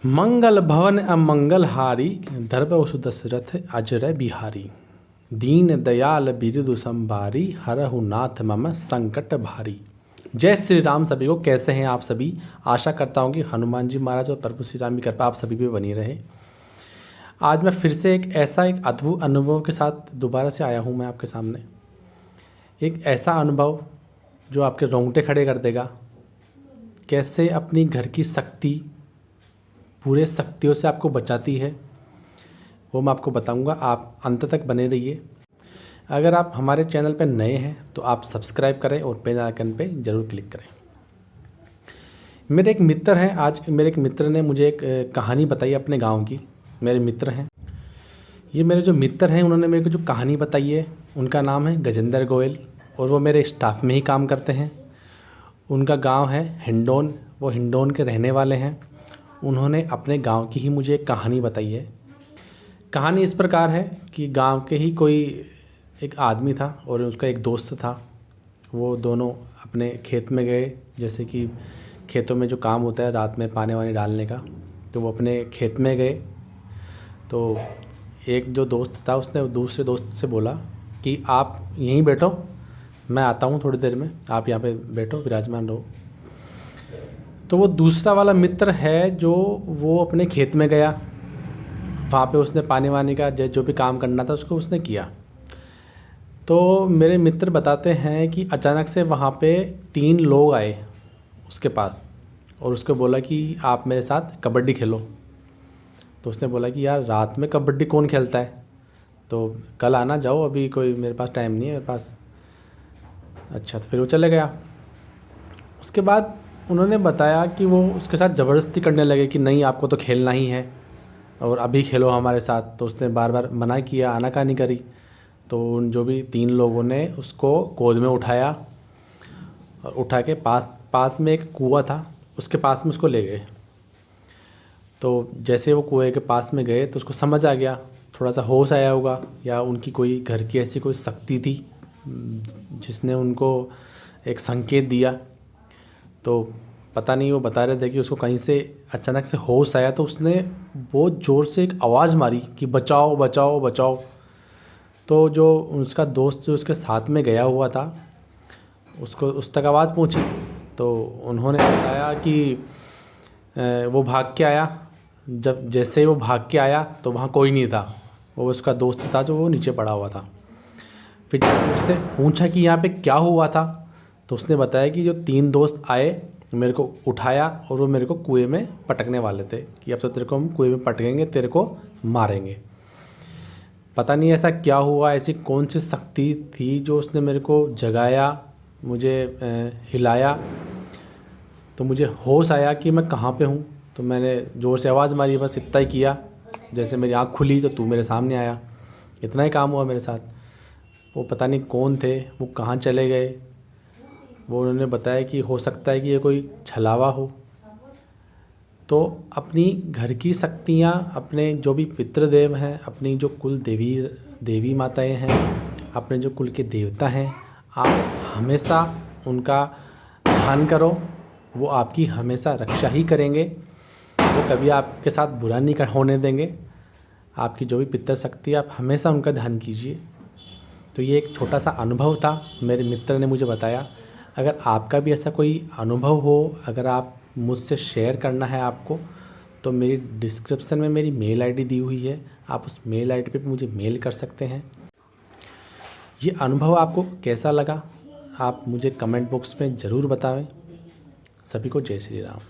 मंगल भवन अमंगल हारी, धर्मवसु दशरथ अजर बिहारी। दीन दयाल बिरदु संभारी, हरहु नाथ मम संकट भारी। जय श्री राम। सभी को कैसे हैं आप सभी। आशा करता हूँ कि हनुमान जी महाराज और प्रभु श्री राम की कृपा आप सभी पे बनी रहे। आज मैं फिर से एक अद्भुत अनुभव के साथ दोबारा से आया हूँ मैं आपके सामने। एक ऐसा अनुभव जो आपके रोंगटे खड़े कर देगा। कैसे अपनी घर की शक्ति पूरे शक्तियों से आपको बचाती है वो मैं आपको बताऊंगा। आप अंत तक बने रहिए। अगर आप हमारे चैनल पर नए हैं तो आप सब्सक्राइब करें और बेल आइकन पे ज़रूर क्लिक करें। मेरे एक मित्र हैं, आज मेरे एक मित्र ने मुझे एक कहानी बताई अपने गांव की। मेरे मित्र हैं ये, मेरे जो मित्र हैं उन्होंने मेरे को जो कहानी बताई है उनका नाम है गजेंद्र गोयल और वो मेरे स्टाफ में ही काम करते हैं। उनका गांव है हिंडौन, वो हिंडौन के रहने वाले हैं। उन्होंने अपने गांव की ही मुझे एक कहानी बताई है। कहानी इस प्रकार है कि गांव के ही कोई एक आदमी था और उसका एक दोस्त था। वो दोनों अपने खेत में गए, जैसे कि खेतों में जो काम होता है रात में पानी वानी डालने का, तो वो अपने खेत में गए। तो एक जो दोस्त था उसने दूसरे दोस्त से बोला कि आप यहीं बैठो, मैं आता हूँ थोड़ी देर में, आप यहाँ पे बैठो विराजमान रहो। तो वो दूसरा वाला मित्र है जो वो अपने खेत में गया, वहाँ पे उसने पानी वानी का जो भी काम करना था उसको उसने किया। तो मेरे मित्र बताते हैं कि अचानक से वहाँ पे 3 लोग आए उसके पास और उसको बोला कि आप मेरे साथ कबड्डी खेलो। तो उसने बोला कि यार रात में कबड्डी कौन खेलता है, तो कल आना, जाओ, अभी कोई मेरे पास टाइम नहीं है मेरे पास। अच्छा, तो फिर वो चले गया। उसके बाद उन्होंने बताया कि वो उसके साथ ज़बरदस्ती करने लगे कि नहीं आपको तो खेलना ही है और अभी खेलो हमारे साथ। तो उसने बार बार मना किया, आनाकानी करी। तो उन जो भी 3 लोगों ने उसको गोद में उठाया और उठा के पास में एक कुआं था, उसके पास में उसको ले गए। तो जैसे वो कुएं के पास में गए तो उसको समझ आ गया, थोड़ा सा होश आया होगा, या उनकी कोई घर की ऐसी कोई शक्ति थी जिसने उनको एक संकेत दिया। तो पता नहीं, वो बता रहे थे कि उसको कहीं से अचानक से होश आया तो उसने बहुत ज़ोर से एक आवाज़ मारी कि बचाओ बचाओ बचाओ। तो जो उसका दोस्त जो उसके साथ में गया हुआ था उसको उस तक आवाज़ पहुंची। तो उन्होंने बताया कि वो भाग के आया। जब जैसे ही वो भाग के आया तो वहाँ कोई नहीं था, वो उसका दोस्त था जो वो नीचे पड़ा हुआ था। फिर उसने पूछा कि यहाँ पे क्या हुआ था, तो उसने बताया कि जो 3 दोस्त आए, मेरे को उठाया और वो मेरे को कुएं में पटकने वाले थे कि अब तो तेरे को हम कुएं में पटकेंगे, तेरे को मारेंगे। पता नहीं ऐसा क्या हुआ, ऐसी कौन सी शक्ति थी जो उसने मेरे को जगाया, मुझे हिलाया। तो मुझे होश आया कि मैं कहाँ पे हूँ। तो मैंने ज़ोर से आवाज़ मारी, बस इतना ही किया। जैसे मेरी आँख खुली तो तू मेरे सामने आया। इतना ही काम हुआ मेरे साथ। वो पता नहीं कौन थे, वो कहाँ चले गए। वो उन्होंने बताया कि हो सकता है कि ये कोई छलावा हो। तो अपनी घर की शक्तियाँ, अपने जो भी पितृदेव हैं, अपनी जो कुल देवी माताएं हैं, अपने जो कुल के देवता हैं, आप हमेशा उनका ध्यान करो। वो आपकी हमेशा रक्षा ही करेंगे, वो कभी आपके साथ बुरा नहीं होने देंगे। आपकी जो भी पितृ शक्ति है आप हमेशा उनका ध्यान कीजिए। तो ये एक छोटा सा अनुभव था, मेरे मित्र ने मुझे बताया। अगर आपका भी ऐसा कोई अनुभव हो, अगर आप मुझसे शेयर करना है आपको, तो मेरी डिस्क्रिप्शन में मेरी मेल आईडी दी हुई है, आप उस मेल आईडी पे मुझे मेल कर सकते हैं। ये अनुभव आपको कैसा लगा आप मुझे कमेंट बॉक्स में ज़रूर बताएं। सभी को जय श्री राम।